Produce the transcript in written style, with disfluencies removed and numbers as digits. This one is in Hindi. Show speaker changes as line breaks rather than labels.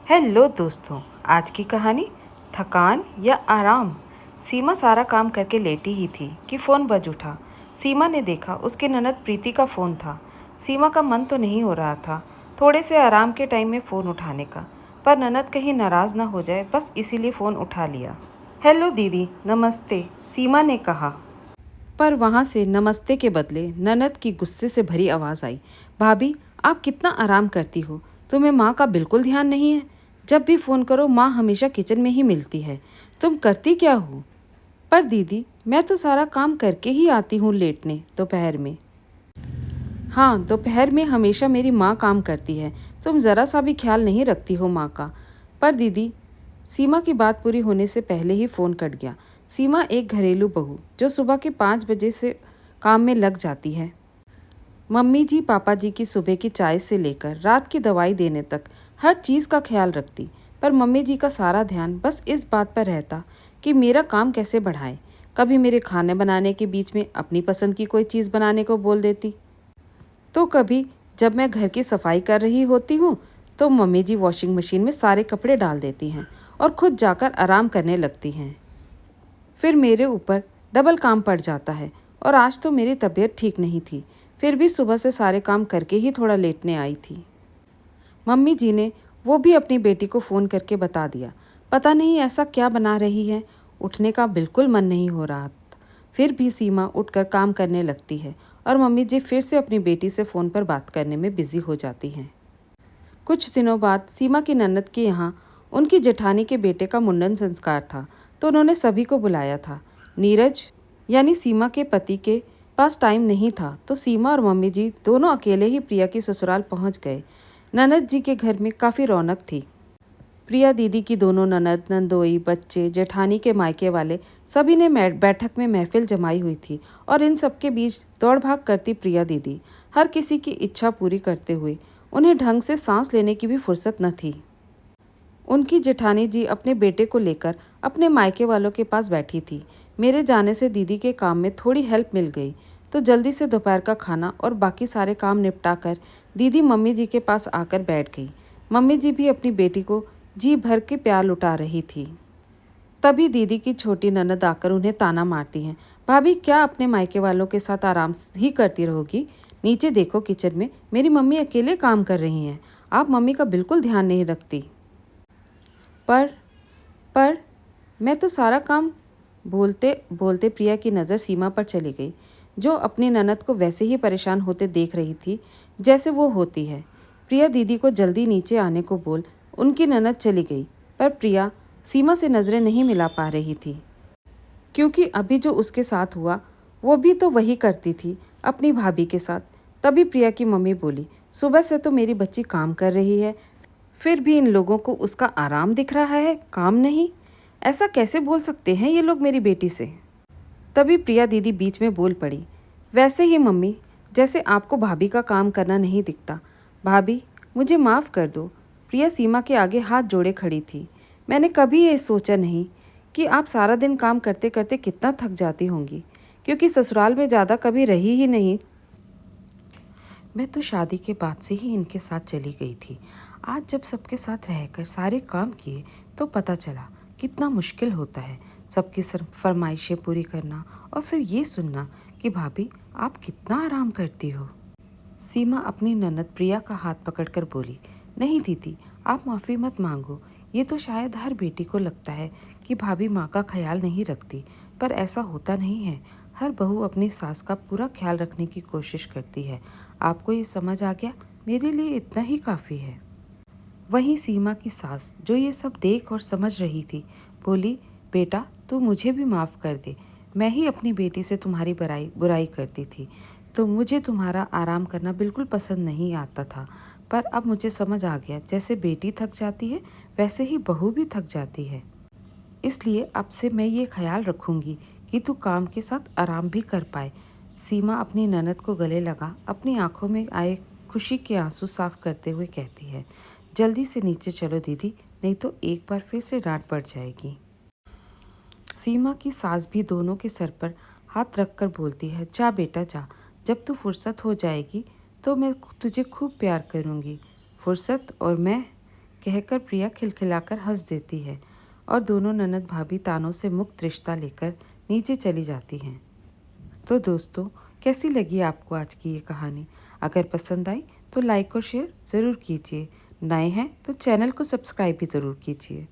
हेलो दोस्तों, आज की कहानी थकान या आराम। सीमा सारा काम करके लेटी ही थी कि फ़ोन बज उठा। सीमा ने देखा उसके ननद प्रीति का फ़ोन था। सीमा का मन तो नहीं हो रहा था थोड़े से आराम के टाइम में फ़ोन उठाने का, पर ननद कहीं नाराज़ ना हो जाए बस इसीलिए फ़ोन उठा लिया। हेलो दीदी, नमस्ते, सीमा ने कहा। पर वहाँ से नमस्ते के बदले ननद की गुस्से से भरी आवाज़ आई। भाभी, आप कितना आराम करती हो, तुम्हें माँ का बिल्कुल ध्यान नहीं है। जब भी फ़ोन करो माँ हमेशा किचन में ही मिलती है, तुम करती क्या हो? पर दीदी, मैं तो सारा काम करके ही आती हूँ लेटने दोपहर में। हाँ, दोपहर में हमेशा मेरी माँ काम करती है, तुम ज़रा सा भी ख्याल नहीं रखती हो माँ का। पर दीदी, सीमा की बात पूरी होने से पहले ही फ़ोन कट गया। सीमा एक घरेलू बहू जो सुबह के 5 बजे से काम में लग जाती है। मम्मी जी पापा जी की सुबह की चाय से लेकर रात की दवाई देने तक हर चीज़ का ख्याल रखती। पर मम्मी जी का सारा ध्यान बस इस बात पर रहता कि मेरा काम कैसे बढ़ाएं। कभी मेरे खाने बनाने के बीच में अपनी पसंद की कोई चीज़ बनाने को बोल देती, तो कभी जब मैं घर की सफाई कर रही होती हूँ तो मम्मी जी वॉशिंग मशीन में सारे कपड़े डाल देती हैं और खुद जाकर आराम करने लगती हैं। फिर मेरे ऊपर डबल काम पड़ जाता है। और आज तो मेरी तबीयत ठीक नहीं थी, फिर भी सुबह से सारे काम करके ही थोड़ा लेटने आई थी। मम्मी जी ने वो भी अपनी बेटी को फ़ोन करके बता दिया। पता नहीं ऐसा क्या बना रही है, उठने का बिल्कुल मन नहीं हो रहा। फिर भी सीमा उठकर काम करने लगती है और मम्मी जी फिर से अपनी बेटी से फ़ोन पर बात करने में बिज़ी हो जाती हैं। कुछ दिनों बाद सीमा की ननद के यहाँ उनकी जेठानी के बेटे का मुंडन संस्कार था, तो उन्होंने सभी को बुलाया था। नीरज यानी सीमा के पति के पास टाइम नहीं था, तो सीमा और मम्मी जी दोनों अकेले ही प्रिया की ससुराल पहुँच गए। ननद जी के घर में काफ़ी रौनक थी। प्रिया दीदी की दोनों ननद, नंदोई, बच्चे, जेठानी के मायके वाले सभी ने बैठक में महफिल जमाई हुई थी। और इन सबके बीच दौड़ भाग करती प्रिया दीदी हर किसी की इच्छा पूरी करते हुए उन्हें ढंग से सांस लेने की भी फुर्सत न थी। उनकी जेठानी जी अपने बेटे को लेकर अपने मायके वालों के पास बैठी थी। मेरे जाने से दीदी के काम में थोड़ी हेल्प मिल गई, तो जल्दी से दोपहर का खाना और बाकी सारे काम निपटा कर दीदी मम्मी जी के पास आकर बैठ गई। मम्मी जी भी अपनी बेटी को जी भर के प्यार लुटा रही थी। तभी दीदी की छोटी ननद आकर उन्हें ताना मारती हैं। भाभी, क्या अपने मायके वालों के साथ आराम ही करती रहोगी? नीचे देखो, किचन में मेरी मम्मी अकेले काम कर रही हैं, आप मम्मी का बिल्कुल ध्यान नहीं रखती। पर पर मैं तो सारा काम। बोलते बोलते प्रिया की नज़र सीमा पर चली गई, जो अपनी ननद को वैसे ही परेशान होते देख रही थी जैसे वो होती है। प्रिया दीदी को जल्दी नीचे आने को बोल उनकी ननद चली गई, पर प्रिया सीमा से नज़रें नहीं मिला पा रही थी, क्योंकि अभी जो उसके साथ हुआ वो भी तो वही करती थी अपनी भाभी के साथ। तभी प्रिया की मम्मी बोली, सुबह से तो मेरी बच्ची काम कर रही है, फिर भी इन लोगों को उसका आराम दिख रहा है, काम नहीं। ऐसा कैसे बोल सकते हैं ये लोग मेरी बेटी से? तभी प्रिया दीदी बीच में बोल पड़ी, वैसे ही मम्मी, जैसे आपको भाभी का काम करना नहीं दिखता। भाभी, मुझे माफ़ कर दो। प्रिया सीमा के आगे हाथ जोड़े खड़ी थी। मैंने कभी ये सोचा नहीं कि आप सारा दिन काम करते करते कितना थक जाती होंगी, क्योंकि ससुराल में ज़्यादा कभी रही ही नहीं। मैं तो शादी के बाद से ही इनके साथ चली गई थी। आज जब सबके साथ रहकर सारे काम किए तो पता चला कितना मुश्किल होता है सबकी फरमाइशें पूरी करना, और फिर ये सुनना कि भाभी आप कितना आराम करती हो। सीमा अपनी ननद प्रिया का हाथ पकड़कर बोली, नहीं दीदी, आप माफ़ी मत मांगो। ये तो शायद हर बेटी को लगता है कि भाभी माँ का ख्याल नहीं रखती, पर ऐसा होता नहीं है। हर बहू अपनी सास का पूरा ख्याल रखने की कोशिश करती है। आपको ये समझ आ गया, मेरे लिए इतना ही काफ़ी है। वहीं सीमा की सास, जो ये सब देख और समझ रही थी, बोली, बेटा तू मुझे भी माफ़ कर दे। मैं ही अपनी बेटी से तुम्हारी बुराई करती थी, तो मुझे तुम्हारा आराम करना बिल्कुल पसंद नहीं आता था। पर अब मुझे समझ आ गया, जैसे बेटी थक जाती है वैसे ही बहू भी थक जाती है। इसलिए अब से मैं ये ख्याल रखूंगी कि तू काम के साथ आराम भी कर पाए। सीमा अपनी ननद को गले लगा अपनी आंखों में आए खुशी के आंसू साफ करते हुए कहती है, जल्दी से नीचे चलो दीदी, नहीं तो एक बार फिर से डांट पड़ जाएगी। सीमा की सास भी दोनों के सर पर हाथ रखकर बोलती है, जा बेटा जा, जब तू फुर्सत हो जाएगी तो मैं तुझे खूब प्यार करूँगी। फुर्सत और मैं कहकर प्रिया खिलखिलाकर हंस देती है और दोनों ननद भाभी तानों से मुक्त रिश्ता लेकर नीचे चली जाती हैं। तो दोस्तों, कैसी लगी आपको आज की ये कहानी? अगर पसंद आई तो लाइक और शेयर ज़रूर कीजिए। नए हैं तो चैनल को सब्सक्राइब भी ज़रूर कीजिए।